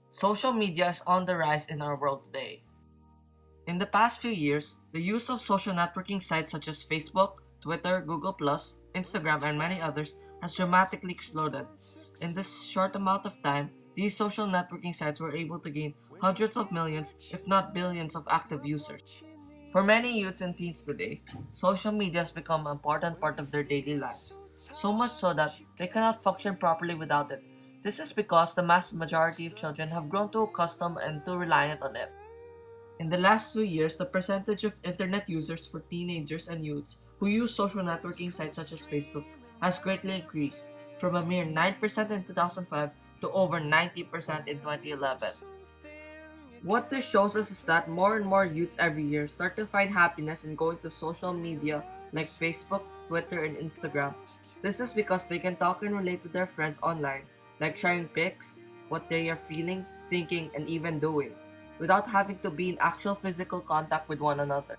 Social media is on the rise in our world today. In the past few years, the use of social networking sites such as Facebook, Twitter, Google+, Instagram, and many others has dramatically exploded. In this short amount of time, these social networking sites were able to gain hundreds of millions, if not billions, of active users. For many youths and teens today, social media has become an important part of their daily lives, so much so that they cannot function properly without it. This is because the mass majority of children have grown too accustomed and too reliant on it. In the last 2 years, the percentage of internet users for teenagers and youths who use social networking sites such as Facebook has greatly increased, from a mere 9% in 2005 to over 90% in 2011. What this shows us is that more and more youths every year start to find happiness in going to social media like Facebook, Twitter, and Instagram. This is because they can talk and relate with their friends online, like sharing pics, what they are feeling, thinking, and even doing, without having to be in actual physical contact with one another.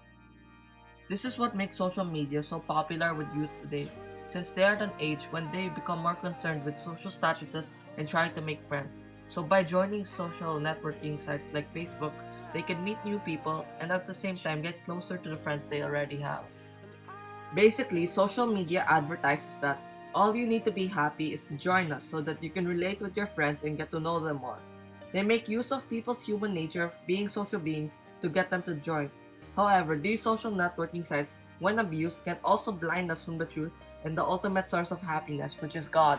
This is what makes social media so popular with youths today, since they are at an age when they become more concerned with social statuses and trying to make friends. So by joining social networking sites like Facebook, they can meet new people and at the same time get closer to the friends they already have. Basically, social media advertises that all you need to be happy is to join us so that you can relate with your friends and get to know them more. They make use of people's human nature of being social beings to get them to join. However, these social networking sites, when abused, can also blind us from the truth and the ultimate source of happiness, which is God.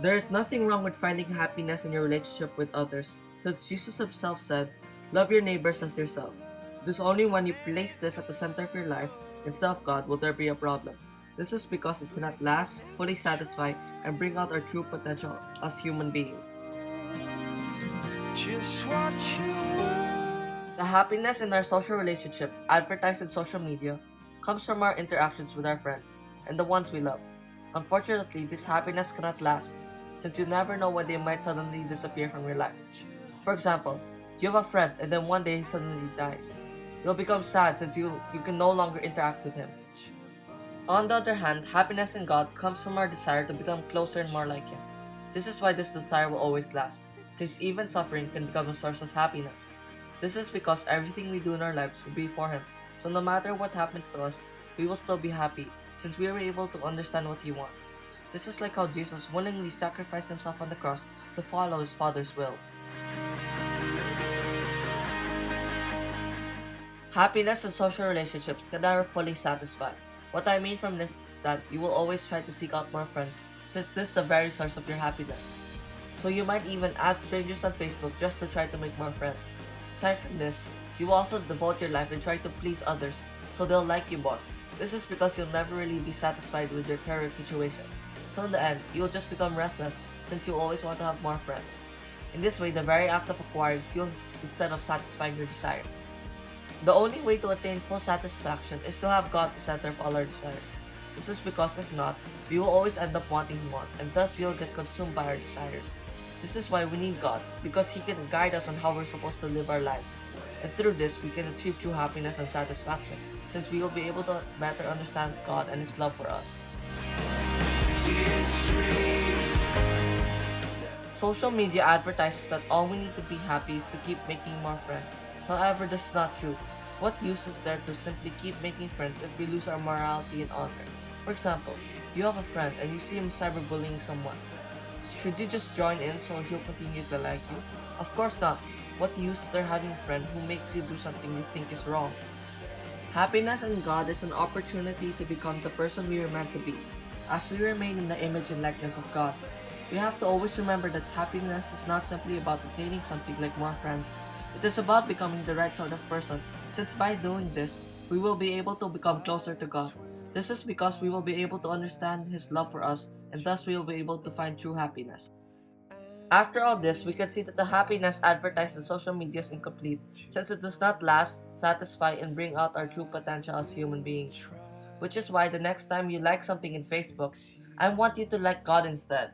There is nothing wrong with finding happiness in your relationship with others, since Jesus himself said, "Love your neighbors as yourself." It is only when you place this at the center of your life instead of God will there be a problem. This is because it cannot last, fully satisfy, and bring out our true potential as human beings. Just what you want. The happiness in our social relationship, advertised in social media, comes from our interactions with our friends and the ones we love. Unfortunately, this happiness cannot last, since you never know when they might suddenly disappear from your life. For example, you have a friend and then one day he suddenly dies. You'll become sad since you can no longer interact with him. On the other hand, happiness in God comes from our desire to become closer and more like Him. This is why this desire will always last, since even suffering can become a source of happiness. This is because everything we do in our lives will be for Him, so no matter what happens to us, we will still be happy, since we were able to understand what He wants. This is like how Jesus willingly sacrificed Himself on the cross to follow His Father's will. Happiness in social relationships can never fully satisfy. What I mean from this is that you will always try to seek out more friends, since this is the very source of your happiness. So you might even add strangers on Facebook just to try to make more friends. Aside from this, you will also devote your life and try to please others, so they'll like you more. This is because you'll never really be satisfied with your current situation. So in the end, you'll just become restless, since you always want to have more friends. In this way, the very act of acquiring fuels instead of satisfying your desire. The only way to attain full satisfaction is to have God the center of all our desires. This is because if not, we will always end up wanting more, and thus we'll get consumed by our desires. This is why we need God, because He can guide us on how we're supposed to live our lives. And through this, we can achieve true happiness and satisfaction, since we will be able to better understand God and His love for us. Social media advertises that all we need to be happy is to keep making more friends. However, this is not true. What use is there to simply keep making friends if we lose our morality and honor? For example, you have a friend and you see him cyberbullying someone. Should you just join in so he'll continue to like you? Of course not. What use is there having a friend who makes you do something you think is wrong? Happiness in God is an opportunity to become the person we are meant to be. As we remain in the image and likeness of God, we have to always remember that happiness is not simply about attaining something like more friends. It is about becoming the right sort of person, since by doing this, we will be able to become closer to God. This is because we will be able to understand His love for us, and thus we will be able to find true happiness. After all this, we can see that the happiness advertised in social media is incomplete, since it does not last, satisfy, and bring out our true potential as human beings. Which is why the next time you like something in Facebook, I want you to like God instead.